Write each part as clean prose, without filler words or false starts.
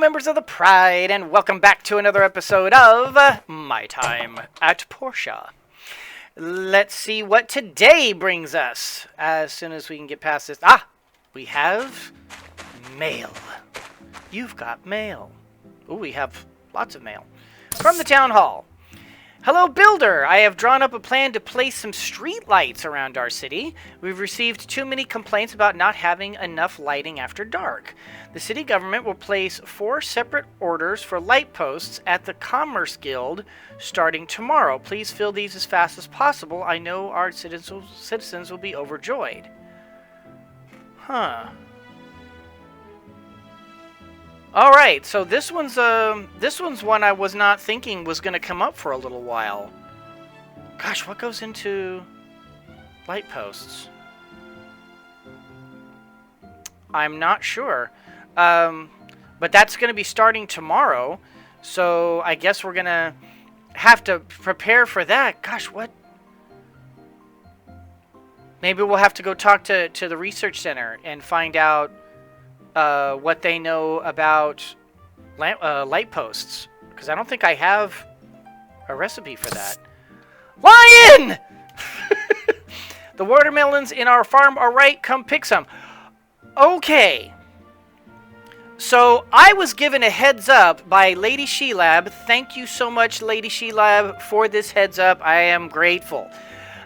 members of the Pride, and welcome back to another episode of My Time at Portia. Let's see what today brings us. As soon as we can get past this... we have mail. You've got mail. Ooh, we have lots of mail. From the town hall. Hello, Builder. I have drawn up a plan to place some street lights around our city. We've received too many complaints about not having enough lighting after dark. The city government will place 4 separate orders for light posts at the Commerce Guild starting tomorrow. Please fill these as fast as possible. I know our citizens will be overjoyed. Huh. Alright, so this one's one I was not thinking was going to come up for a little while. Gosh, what goes into light posts? I'm not sure. But that's going to be starting tomorrow, so I guess we're going to have to prepare for that. Gosh, what? Maybe we'll have to go talk to the research center and find out what they know about light posts, because I don't think I have a recipe for that. Lion! The watermelons in our farm are right. Come pick some. Okay. So I was given a heads up by Lady Shelab. Thank you so much, Lady Shelab, for this heads up. I am grateful.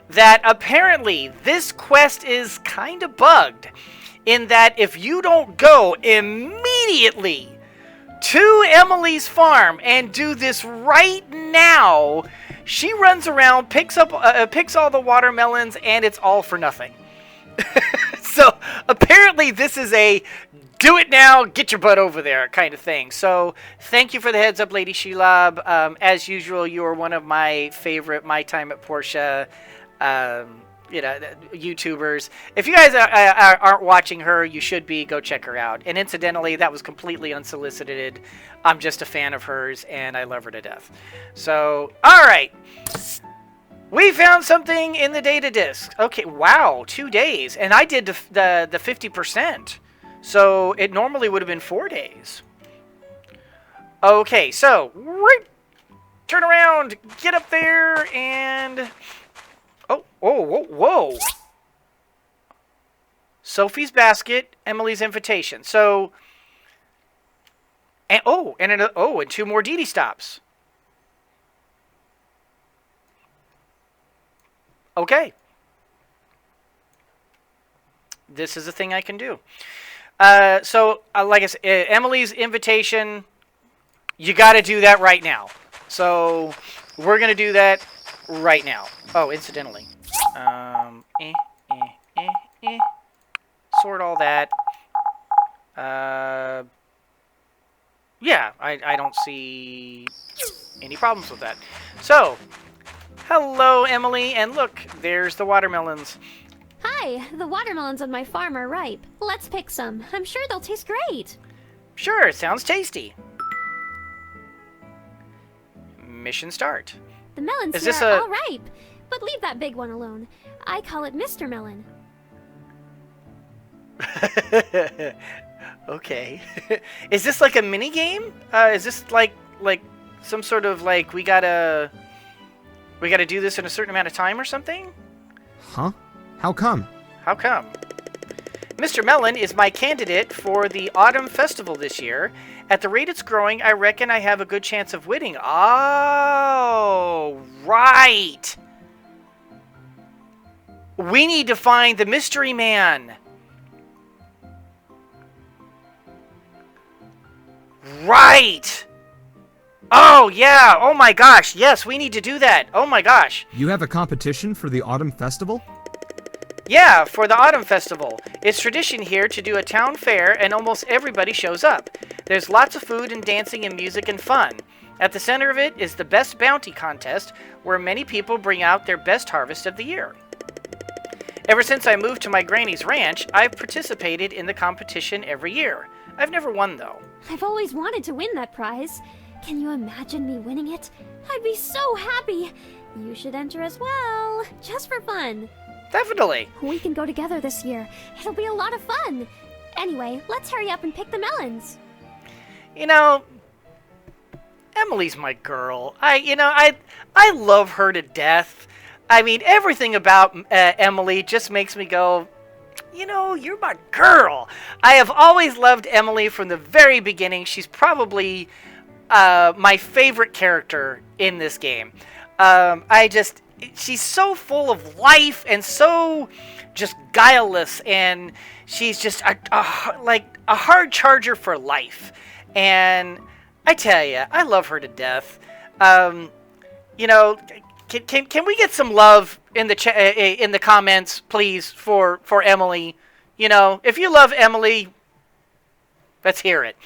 That apparently this quest is kind of bugged, in that if you don't go immediately to Emily's farm and do this right now, she runs around, picks all the watermelons, and it's all for nothing. So apparently this is a do it now, get your butt over there kind of thing. So thank you for the heads up, Lady Shelab. As usual, you are one of my favorite My Time at Portia YouTubers. If you guys aren't watching her, you should be. Go check her out. And incidentally, that was completely unsolicited. I'm just a fan of hers, and I love her to death. So, alright. We found something in the data disk. Okay, wow, 2 days. And I did the 50%. So, it normally would have been 4 days. Okay, so, turn around, get up there, and... Whoa. Sophie's basket, Emily's invitation. So, and 2 more Dee Dee stops. Okay. This is a thing I can do. So, like I said, Emily's invitation, you got to do that right now. So, we're going to do that right now. Oh, incidentally. Sort all that. Yeah, I don't see any problems with that. So, hello, Emily, and look, there's the watermelons. Hi, the watermelons on my farm are ripe. Let's pick some. I'm sure they'll taste great. Sure, sounds tasty. Mission start. The melons here are all ripe, but leave that big one alone. I call it Mr. Melon. Okay. Is this like a mini game? Is this like some sort of like we gotta do this in a certain amount of time or something? Huh? How come? How come? Mr. Melon is my candidate for the Autumn Festival this year. At the rate it's growing, I reckon I have a good chance of winning. Oh, right. We need to find the mystery man. Right. Oh, yeah. Oh, my gosh. Yes, we need to do that. Oh, my gosh. You have a competition for the Autumn Festival? Yeah, for the Autumn Festival. It's tradition here to do a town fair, and almost everybody shows up. There's lots of food and dancing and music and fun. At the center of it is the Best Bounty Contest, where many people bring out their best harvest of the year. Ever since I moved to my granny's ranch, I've participated in the competition every year. I've never won, though. I've always wanted to win that prize. Can you imagine me winning it? I'd be so happy. You should enter as well, just for fun. Definitely. We can go together this year. It'll be a lot of fun. Anyway, let's hurry up and pick the melons. You know, Emily's my girl. I love her to death. I mean, everything about Emily just makes me go, you're my girl. I have always loved Emily from the very beginning. She's probably my favorite character in this game. She's so full of life and so just guileless, and she's just like a hard charger for life. And I tell you, I love her to death. Can we get some love in the comments, please, for Emily? If you love Emily, let's hear it.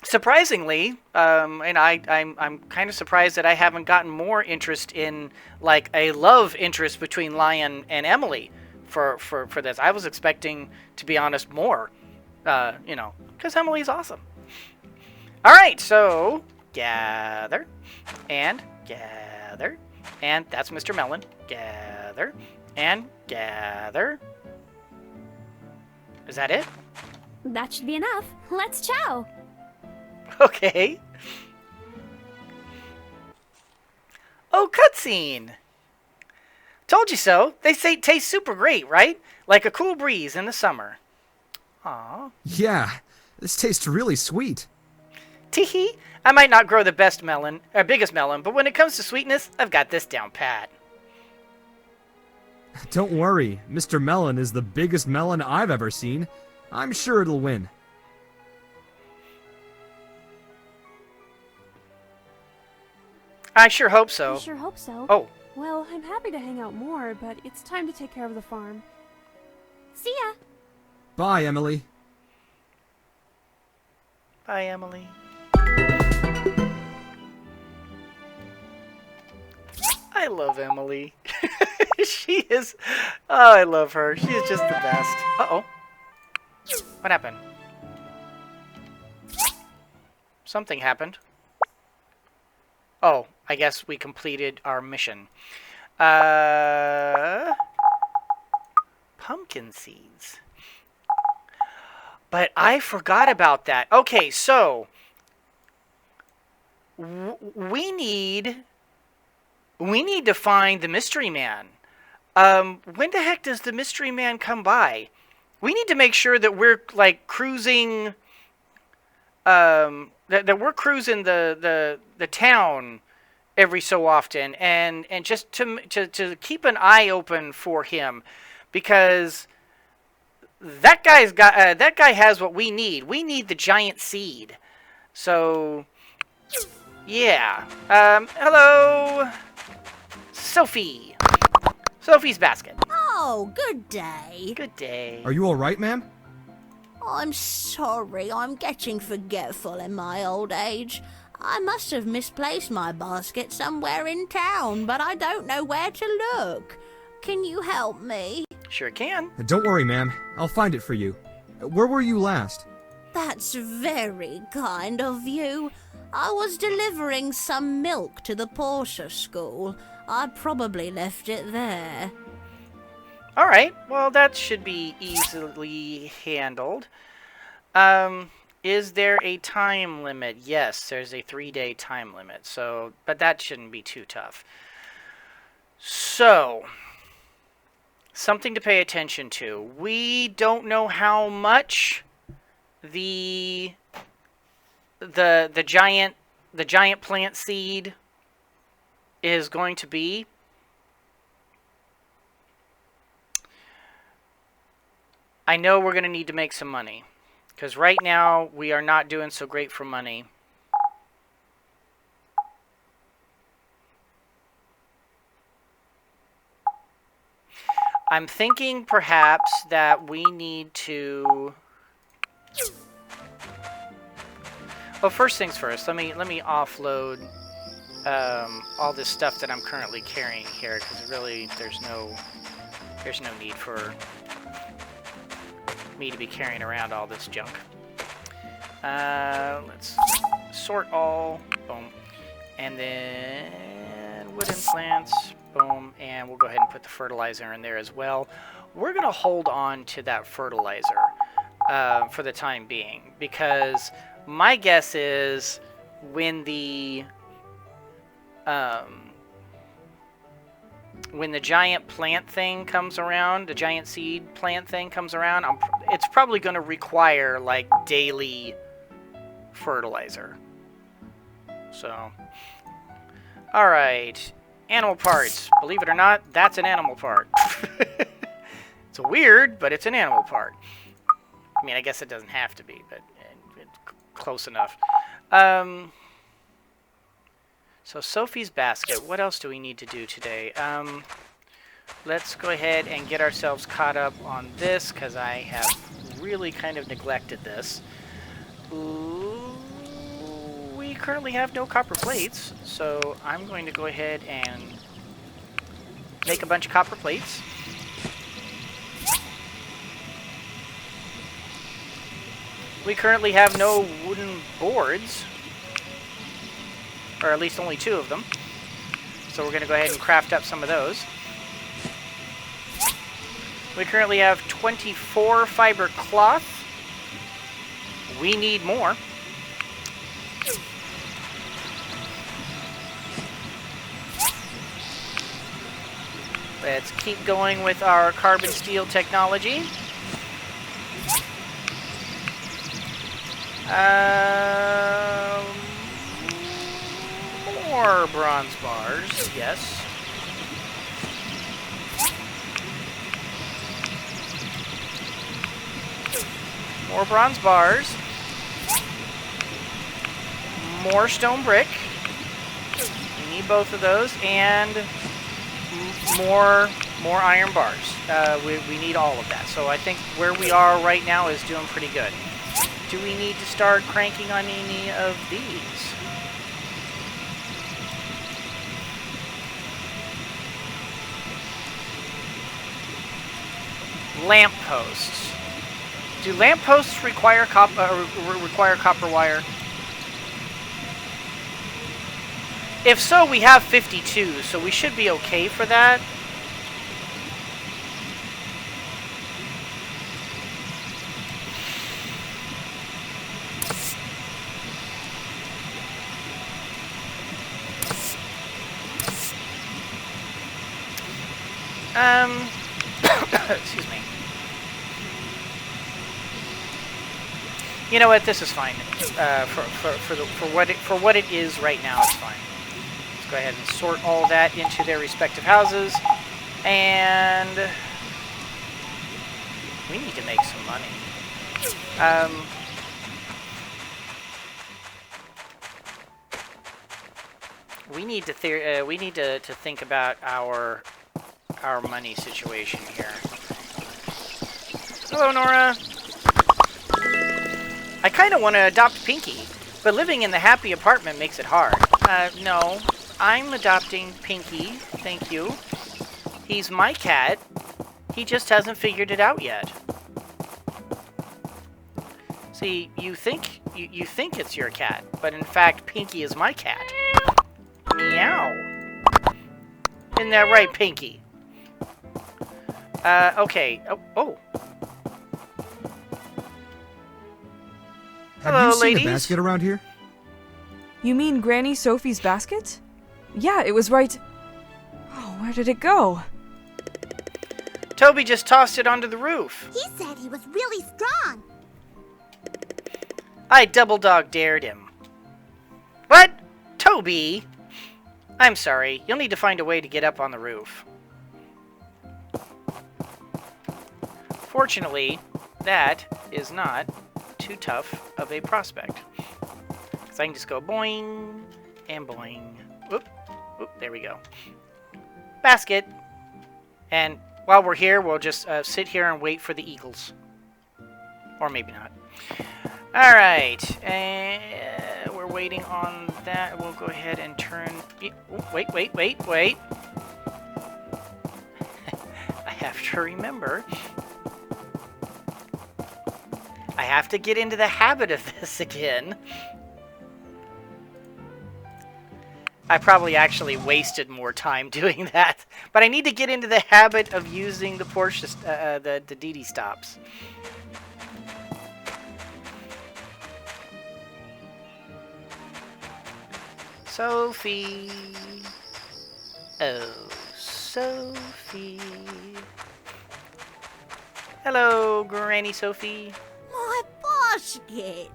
Surprisingly, and I'm kind of surprised that I haven't gotten more interest in like a love interest between Lion and Emily for this. I was expecting, to be honest, more. Because Emily's awesome. All right, so gather and gather, and that's Mr. Melon. Gather and gather. Is that it? That should be enough. Let's chow. Okay. Oh, cutscene. Told you so. They say it tastes super great, right? Like a cool breeze in the summer. Aw. Yeah, this tastes really sweet. Teehee. I might not grow the biggest melon, but when it comes to sweetness, I've got this down pat. Don't worry, Mr. Melon is the biggest melon I've ever seen. I'm sure it'll win. I sure hope so. I sure hope so. Oh. Well, I'm happy to hang out more, but it's time to take care of the farm. See ya. Bye, Emily. Bye, Emily. I love Emily. She is... Oh, I love her. She is just the best. Uh-oh. What happened? Something happened. Oh, I guess we completed our mission. Pumpkin seeds. But I forgot about that. Okay, so... We need to find the mystery man. When the heck does the mystery man come by? We need to make sure that we're like cruising. That we're cruising the town every so often, and just to keep an eye open for him, because that guy has what we need. We need the giant seed. So. Yeah. Hello, Sophie. Sophie's basket. Oh, good day. Good day. Are you alright, ma'am? I'm sorry, I'm getting forgetful in my old age. I must have misplaced my basket somewhere in town, but I don't know where to look. Can you help me? Sure can. Don't worry, ma'am. I'll find it for you. Where were you last? That's very kind of you. I was delivering some milk to the Portia school. I probably left it there. Alright, well that should be easily handled. Is there a time limit? Yes, there's a 3-day time limit, so, but that shouldn't be too tough. So, something to pay attention to. We don't know how much the giant plant seed is going to be. I know we're going to need to make some money, because right now we are not doing so great for money. I'm thinking perhaps that we need to... Well, first things first, let me offload all this stuff that I'm currently carrying here, because really there's no need for me to be carrying around all this junk. Let's sort all, boom, and then wooden plants, boom, and we'll go ahead and put the fertilizer in there as well. We're gonna hold on to that fertilizer for the time being, because my guess is when the giant plant thing comes around, the giant seed plant thing comes around, it's probably going to require like daily fertilizer. So, all right, animal parts. Believe it or not, that's an animal part. It's weird, but it's an animal part. I mean, I guess it doesn't have to be, but it's close enough. So Sophie's basket. What else do we need to do today? Let's go ahead and get ourselves caught up on this, because I have really kind of neglected this. We currently have no copper plates, so I'm going to go ahead and make a bunch of copper plates. We currently have no wooden boards, or at least only 2 of them. So we're going to go ahead and craft up some of those. We currently have 24 fiber cloth. We need more. Let's keep going with our carbon steel technology. More bronze bars, yes. More bronze bars. More stone brick. We need both of those, and more iron bars. We need all of that. So I think where we are right now is doing pretty good. Do we need to start cranking on any of these? Lamp posts. Do lamp posts require copper wire? If so, we have 52, so we should be okay for that. Excuse me. You know what? This is fine. For what it is right now, it's fine. Let's go ahead and sort all that into their respective houses, and we need to make some money. We need to think about our money situation here. Hello, Nora. I kind of want to adopt Pinky, but living in the happy apartment makes it hard. No, I'm adopting Pinky, thank you. He's my cat. He just hasn't figured it out yet. See, you think it's your cat, but in fact, Pinky is my cat. Meow. Isn't that right, Pinky? Okay. Oh. Have Hello, you seen ladies. a basket around here? You mean Granny Sophie's basket? Yeah, it was right... Oh, where did it go? Toby just tossed it onto the roof. He said he was really strong. I double dog dared him. What? Toby? I'm sorry. You'll need to find a way to get up on the roof. Fortunately, that is not too tough of a prospect. Because I can just go boing and boing. Whoop. There we go. Basket. And while we're here, we'll just sit here and wait for the eagles. Or maybe not. Alright. We're waiting on that. We'll go ahead and turn... Wait. I have to remember... I have to get into the habit of this again. I probably actually wasted more time doing that. But I need to get into the habit of using the Portia, the DD stops. Sophie. Oh, Sophie. Hello, Granny Sophie. My basket!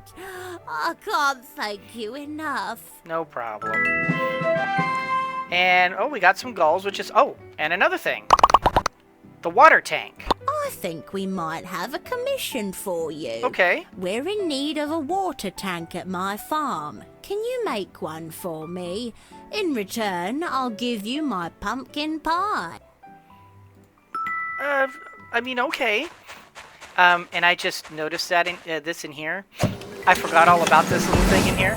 I can't thank you enough. No problem. And, oh, we got some gulls, which is... Oh, and another thing. The water tank. I think we might have a commission for you. Okay. We're in need of a water tank at my farm. Can you make one for me? In return, I'll give you my pumpkin pie. I mean, okay. And I just noticed that this in here. I forgot all about this little thing in here.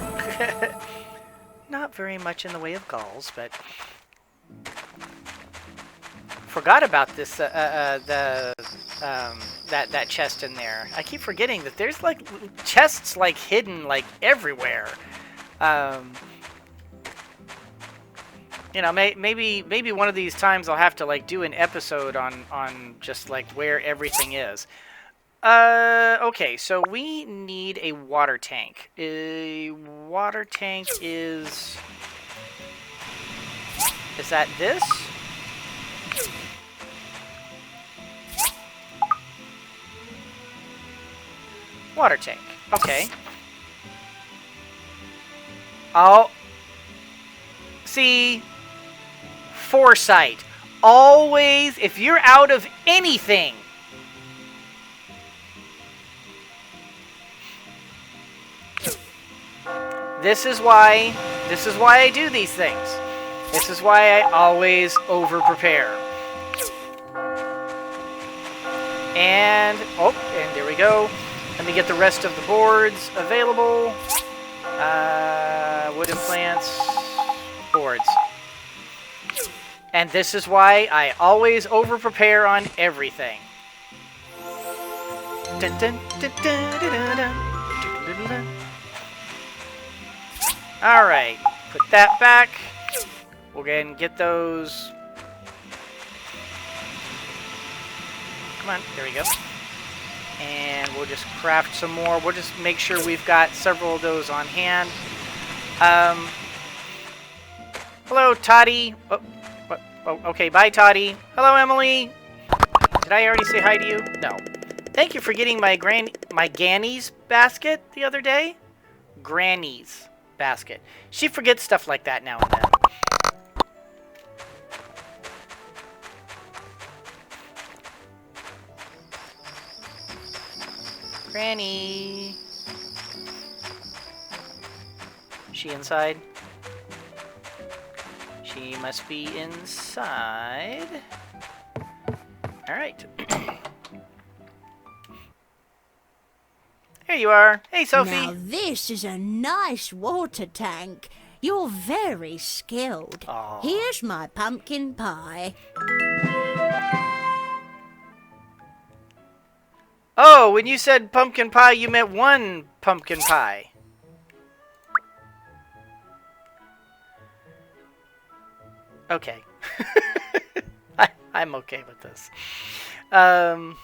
Not very much in the way of gulls, but forgot about this. That chest in there. I keep forgetting that there's like chests like hidden like everywhere. You know, maybe one of these times I'll have to like do an episode on just like where everything is. Okay, so we need a water tank. A water tank is that this? Water tank. Okay. Oh. See, foresight. Always, if you're out of anything, this is why I do these things. This is why I always over-prepare. And, oh, and there we go. Let me get the rest of the boards available. Wooden plants, boards. And this is why I always over-prepare on everything. Dun, dun, dun, dun, dun, dun, dun, dun, dun, dun. Alright, put that back. We'll go ahead and get those. Come on, there we go. And we'll just craft some more. We'll just make sure we've got several of those on hand. Hello, Toddy. Oh, okay, bye, Toddy. Hello, Emily. Did I already say hi to you? No. Thank you for getting my Manganese basket the other day. Granny's basket. She forgets stuff like that now and then. Granny. Is she inside? She must be inside. Alright. Here you are. Hey, Sophie. Now this is a nice water tank. You're very skilled. Aww. Here's my pumpkin pie. Oh, when you said pumpkin pie, you meant one pumpkin pie. Okay. I'm okay with this. Don't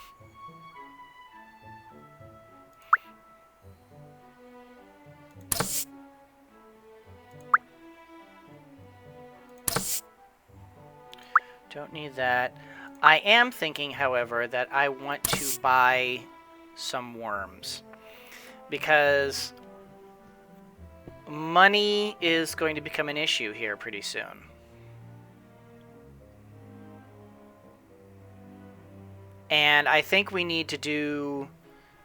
need that. I am thinking, however, that I want to buy some worms. Because money is going to become an issue here pretty soon. And I think we need to do...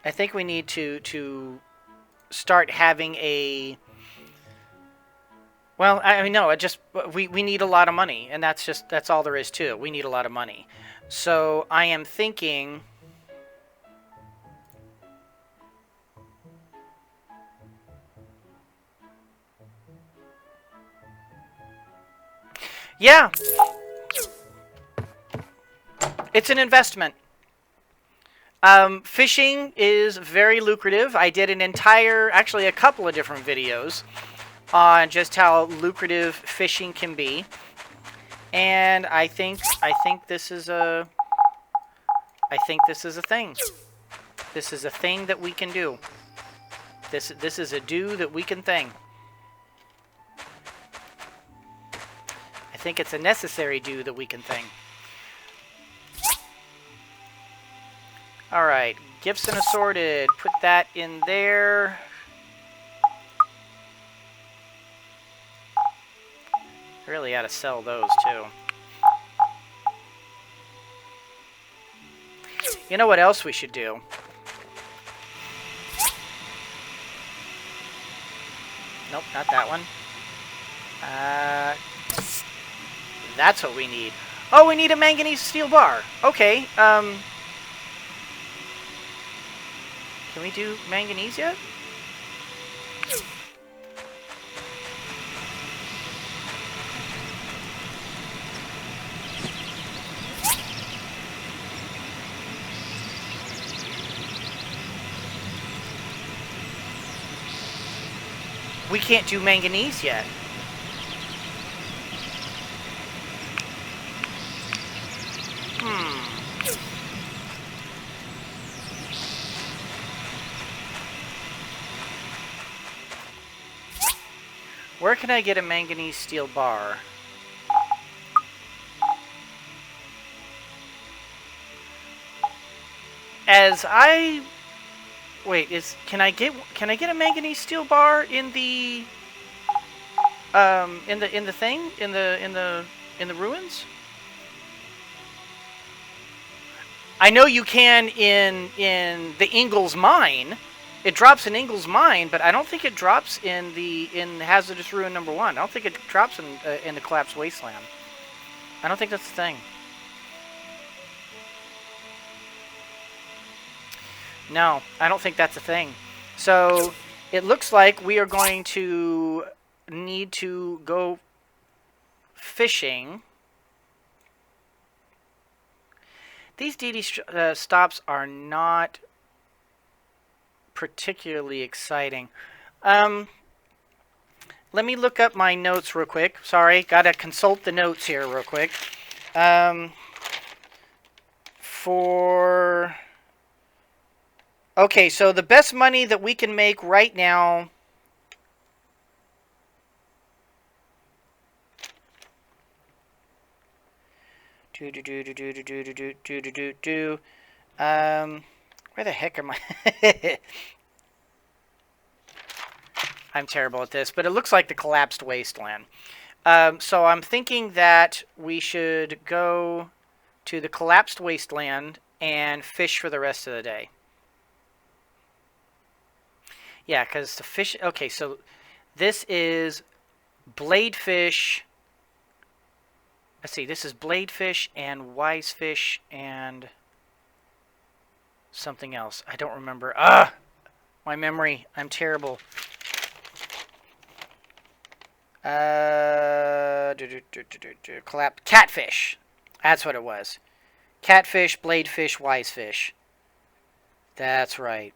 I think we need to start having a... Well, I mean, no, we need a lot of money, and that's all there is to it. We need a lot of money. So I am thinking... Yeah! It's an investment. Fishing is very lucrative. I did actually a couple of different videos on just how lucrative fishing can be. And I think this is a thing. This is a thing that we can do. This is a do that we can thing. think it's a necessary do the weekend thing. Alright, gifts and assorted. Put that in there. Really ought to sell those too. You know what else we should do? Nope, not that one. That's what we need. Oh, we need a manganese steel bar. Okay, can we do manganese yet? We can't do manganese yet. Where can I get a manganese steel bar? As I wait, can I get a manganese steel bar in the ruins? I know you can in the Ingalls mine. It drops in Ingalls mine, but I don't think it drops in Hazardous Ruin #1. I don't think it drops in the Collapsed Wasteland. I don't think that's the thing. No, I don't think that's a thing. So it looks like we are going to need to go fishing. These DD stops are not particularly exciting. Let me look up my notes real quick. Sorry, gotta consult the notes here real quick. Okay, so the best money that we can make right now. Where the heck am I? I'm terrible at this, but it looks like the Collapsed Wasteland. So I'm thinking that we should go to the Collapsed Wasteland and fish for the rest of the day. Yeah, because the fish... Okay, so this is bladefish. Let's see, this is bladefish and wisefish and something else. I don't remember. My memory. I'm terrible. Catfish. That's what it was. Catfish, bladefish, wisefish. That's right.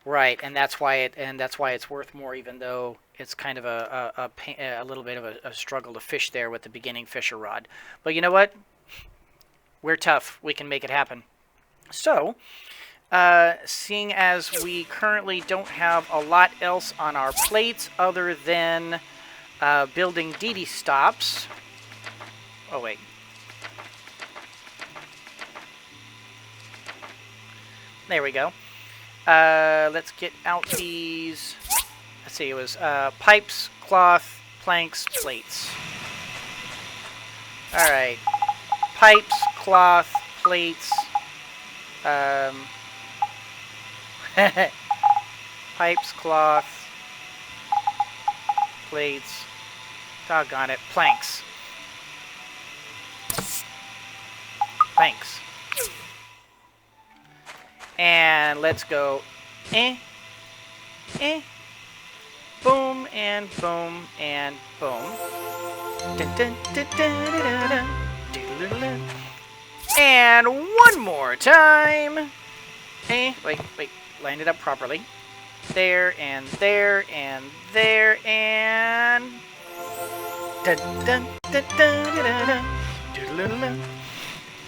Right, and that's why it's worth more, even though it's kind of a little bit of a struggle to fish there with the beginning fisher rod. But you know what? We're tough. We can make it happen. So, seeing as we currently don't have a lot else on our plates other than building DD stops. Oh wait. There we go. Let's get out these. Let's see, it was pipes, cloth, planks, plates. Alright. Pipes, cloth, plates. Pipes, cloth, plates. Doggone it. Planks. Planks. And let's go. Boom, and boom, and boom. And one more time. Wait, line it up properly. There, and there, and there, and...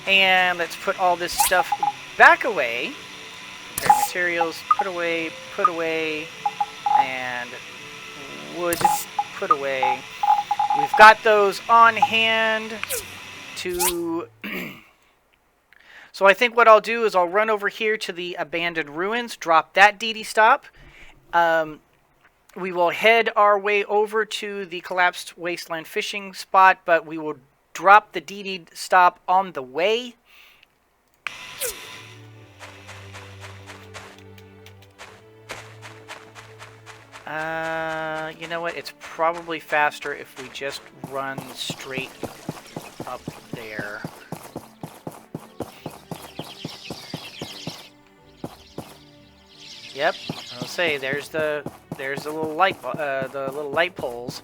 And let's put all this stuff back away. Prepare materials, put away, and wood, put away. We've got those on hand to... So I think what I'll do is I'll run over here to the abandoned ruins, drop that DD stop. We will head our way over to the collapsed wasteland fishing spot, but we will drop the DD stop on the way. You know what? It's probably faster if we just run straight up there. Yep, I'll say there's the little light poles.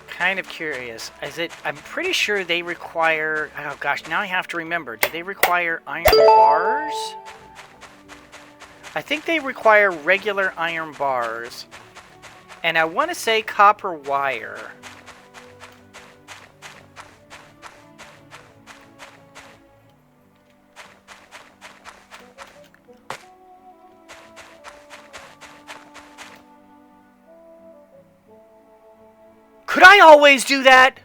Kind of curious. I'm pretty sure they require. Oh gosh, now I have to remember. Do they require iron bars? I think they require regular iron bars, and I want to say copper wire. Could I always do that?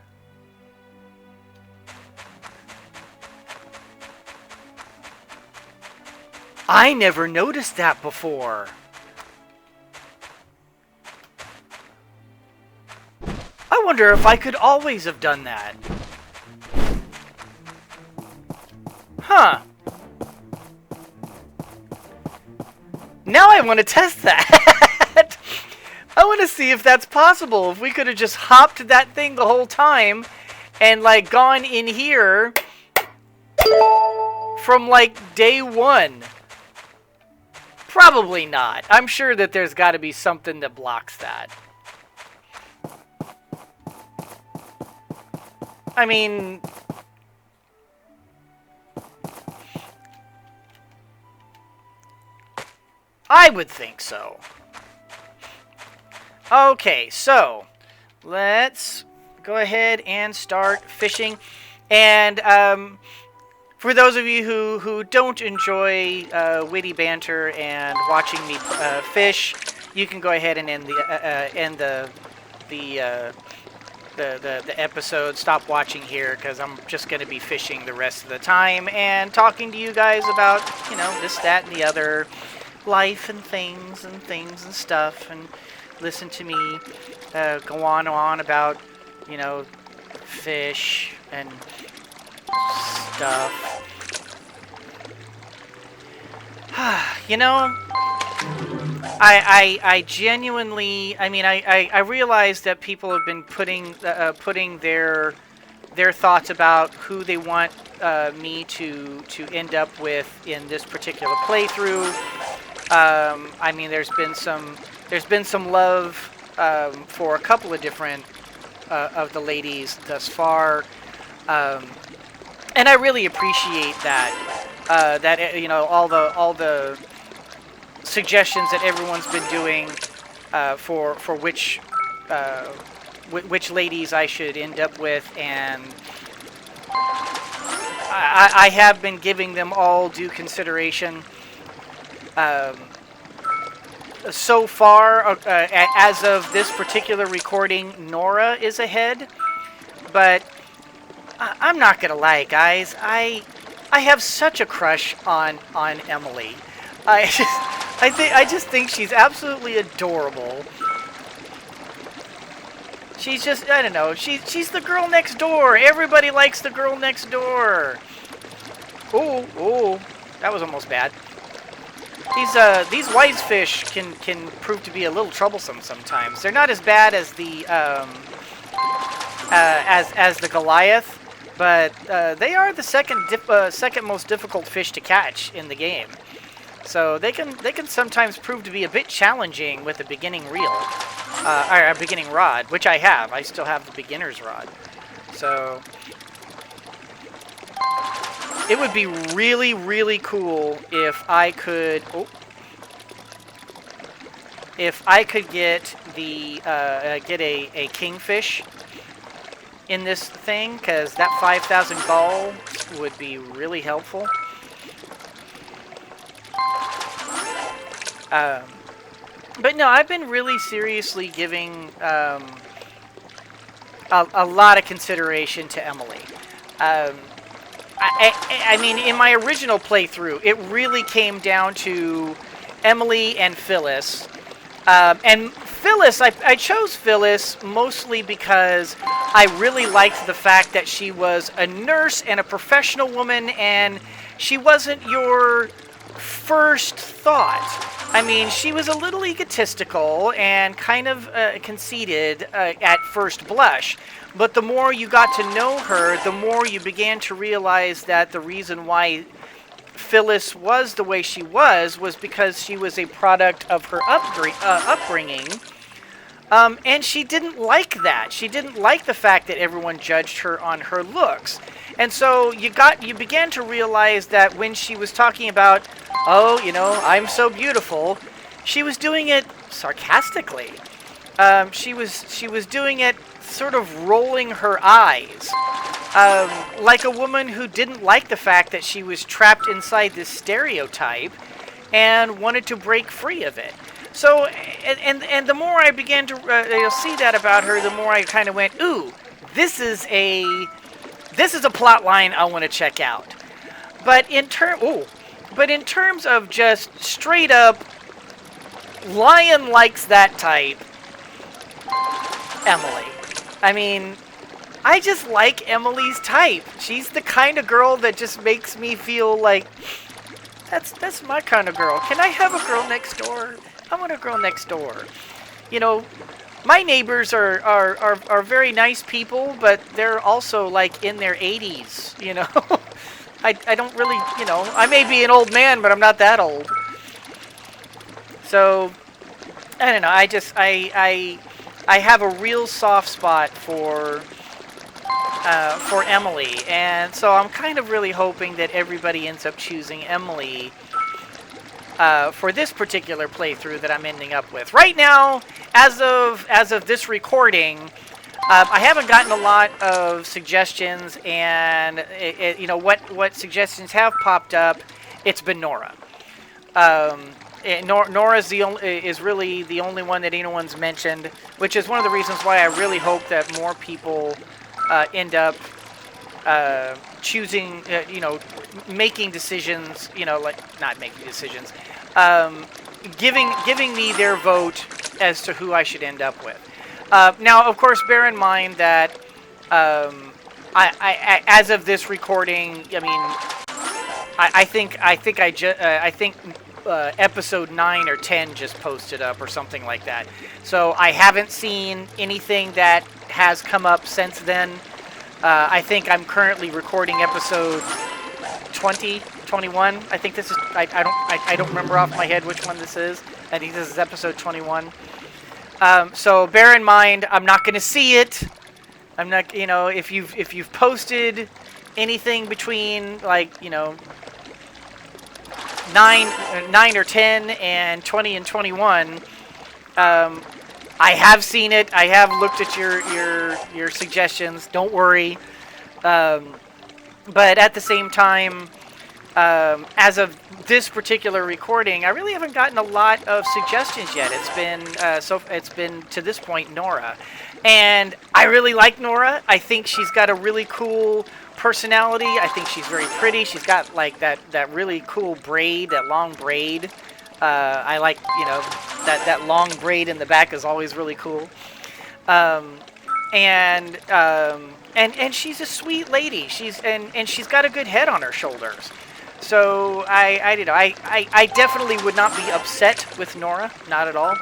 I never noticed that before. I wonder if I could always have done that. Huh. Now I want to test that. I want to see if that's possible. If we could have just hopped that thing the whole time and like gone in here from like day one. Probably not. I'm sure that there's got to be something that blocks that. I mean, I would think so. Okay, so let's go ahead and start fishing. And for those of you who don't enjoy witty banter and watching me fish, you can go ahead and end the episode. Stop watching here because I'm just going to be fishing the rest of the time and talking to you guys about, you know, this, that, and the other, life and things and stuff, and listen to me go on about, you know, fish and stuff. You know, I genuinely, I mean, I realize that people have been putting their thoughts about who they want me to end up with in this particular playthrough. I mean, there's been some love for a couple of different of the ladies thus far, and I really appreciate that. That, you know, all the suggestions that everyone's been doing for which ladies I should end up with, and I have been giving them all due consideration. So far, as of this particular recording, Nora is ahead, but I'm not gonna lie, guys. I have such a crush on Emily. I just think she's absolutely adorable. She's just, I don't know. She's the girl next door. Everybody likes the girl next door. Ooh, that was almost bad. These wise fish can prove to be a little troublesome sometimes. They're not as bad as the as the Goliath, but they are the second most difficult fish to catch in the game. So they can sometimes prove to be a bit challenging with a beginning reel, or a beginning rod, which I have. I still have the beginner's rod. So it would be really, really cool if I could. If I could get the get a kingfish in this thing, because that 5,000 ball would be really helpful. But no, I've been really seriously giving a lot of consideration to Emily. I mean, in my original playthrough, it really came down to Emily and Phyllis. And Phyllis, I chose Phyllis mostly because I really liked the fact that she was a nurse and a professional woman, and she wasn't your first thought. I mean, she was a little egotistical and kind of conceited at first blush. But the more you got to know her, the more you began to realize that the reason why Phyllis was the way she was because she was a product of her upbringing. And she didn't like that. She didn't like the fact that everyone judged her on her looks. And so you began to realize that when she was talking about, oh, you know, I'm so beautiful, she was doing it sarcastically. She was doing it sort of rolling her eyes, like a woman who didn't like the fact that she was trapped inside this stereotype and wanted to break free of it. So, and the more I began to see that about her, the more I kind of went, ooh, this is a plot line I want to check out. But in terms of just straight up, Lion likes that type, Emily. I mean, I just like Emily's type. She's the kind of girl that just makes me feel like, that's my kind of girl. Can I have a girl next door? I want a girl next door. You know, my neighbors are very nice people, but they're also like in their 80s, you know. I don't really, you know, I may be an old man, but I'm not that old. So, I don't know, I have a real soft spot for Emily, and so I'm kind of really hoping that everybody ends up choosing Emily for this particular playthrough that I'm ending up with. Right now, as of this recording, I haven't gotten a lot of suggestions, and you know what suggestions have popped up. It's been Nora. Nora is really the only one that anyone's mentioned, which is one of the reasons why I really hope that more people end up choosing, you know, making decisions, you know, like not making decisions, giving me their vote as to who I should end up with. Now, of course, bear in mind that I as of this recording, I mean, I think episode 9 or 10 just posted up or something like that. So I haven't seen anything that has come up since then. I think I'm currently recording episode 20, 21. I think this is, I don't remember off my head which one this is. I think this is episode 21. So bear in mind, I'm not going to see it. I'm not, you know, if you've posted anything between, like, you know, 9 or 10 and 20 and 21, I have seen it. I have looked at your suggestions. Don't worry. But at the same time, as of this particular recording, I really haven't gotten a lot of suggestions yet. It's been to this point Nora, and I really like Nora. I think she's got a really cool personality. I think she's very pretty. She's got like that really cool braid, that long braid. I like, you know, that long braid in the back is always really cool. And she's a sweet lady. She's got a good head on her shoulders. So I definitely would not be upset with Nora, not at all.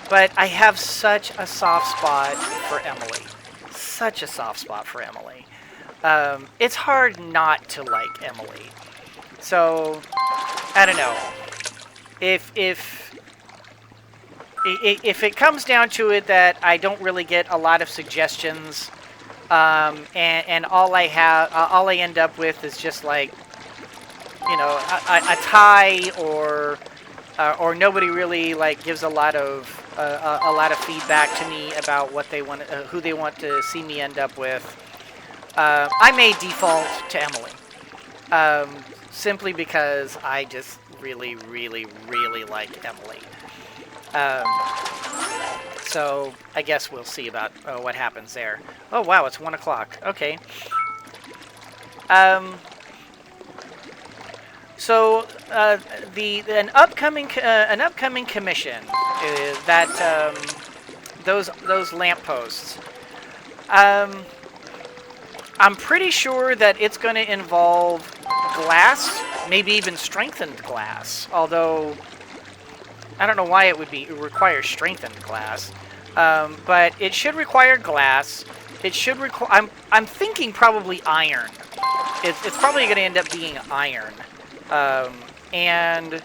But I have such a soft spot for Emily. Such a soft spot for Emily. It's hard not to like Emily. So I don't know. If it comes down to it that I don't really get a lot of suggestions, and all I end up with is just like, you know, a tie, or nobody really like gives a lot of feedback to me about what they want, who they want to see me end up with. I may default to Emily, simply because I just really, really, really like Emily. So I guess we'll see about what happens there. Oh wow, it's 1 o'clock. Okay. So an upcoming commission that those lampposts. I'm pretty sure that it's going to involve glass, maybe even strengthened glass. Although I don't know why it would require strengthened glass, but it should require glass. It should require. I'm thinking probably iron. It's probably going to end up being iron, and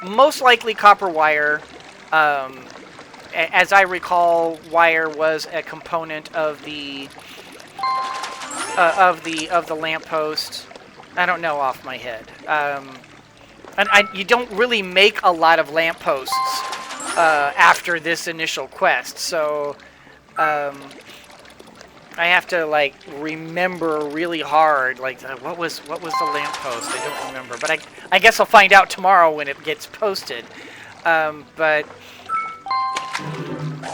most likely copper wire. As I recall, wire was a component of the lamppost. I don't know off my head. And you don't really make a lot of lampposts after this initial quest, so I have to like remember really hard. Like what was the lamppost? I don't remember, but I guess I'll find out tomorrow when it gets posted. But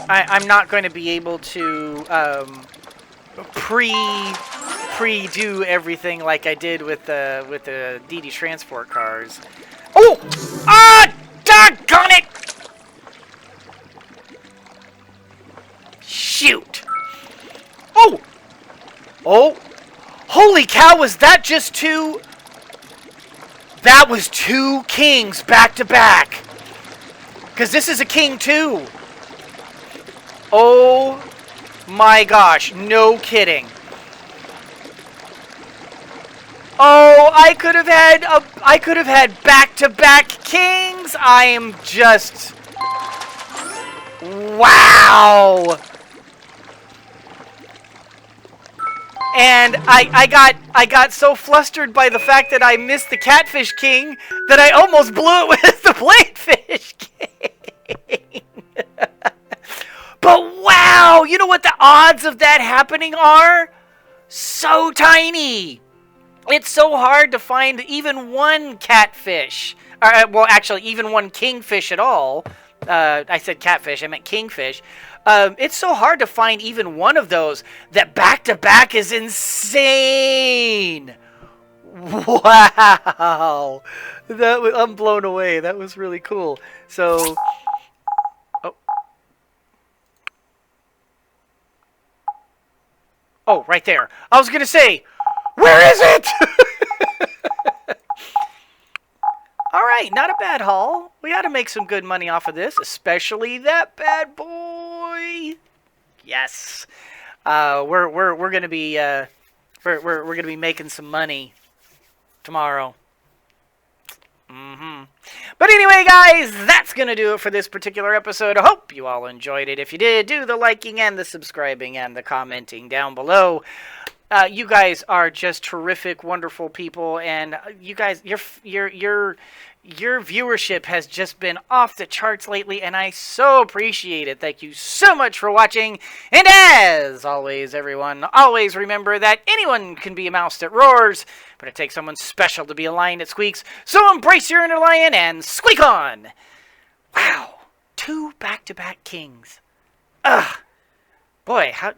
I'm not going to be able to pre-do everything like I did with the DD transport cars. Oh! Ah! Doggone it! Shoot! Oh! Oh! Holy cow, was that just two? That was 2 kings back to back. Because this is a king too. Oh my gosh, no kidding. Oh, I could have had back-to-back kings. I am just wow. And I got so flustered by the fact that I missed the catfish king that I almost blew it with the bladefish king. But wow, you know what the odds of that happening are? So tiny. It's so hard to find even one catfish. Well, actually, even one kingfish at all. I said catfish, I meant kingfish. It's so hard to find even one of those that back-to-back is insane. Wow. I'm blown away. That was really cool. So... Oh, right there. I was going to say, where is it? All right, not a bad haul. We ought to make some good money off of this, especially that bad boy. Yes. We're going to be we're going to be making some money tomorrow. But anyway, guys, that's going to do it for this particular episode. I hope you all enjoyed it. If you did, do the liking and the subscribing and the commenting down below. You guys are just terrific, wonderful people, and you guys, your viewership has just been off the charts lately, and I so appreciate it. Thank you so much for watching, and as always, everyone, always remember that anyone can be a mouse that roars, but it takes someone special to be a lion that squeaks, so embrace your inner lion and squeak on! Wow, 2 back-to-back kings. Ugh, boy, how...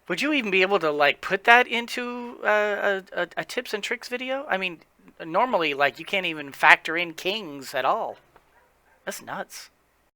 Would you even be able to, like, put that into a tips and tricks video? I mean, normally, like, you can't even factor in kings at all. That's nuts.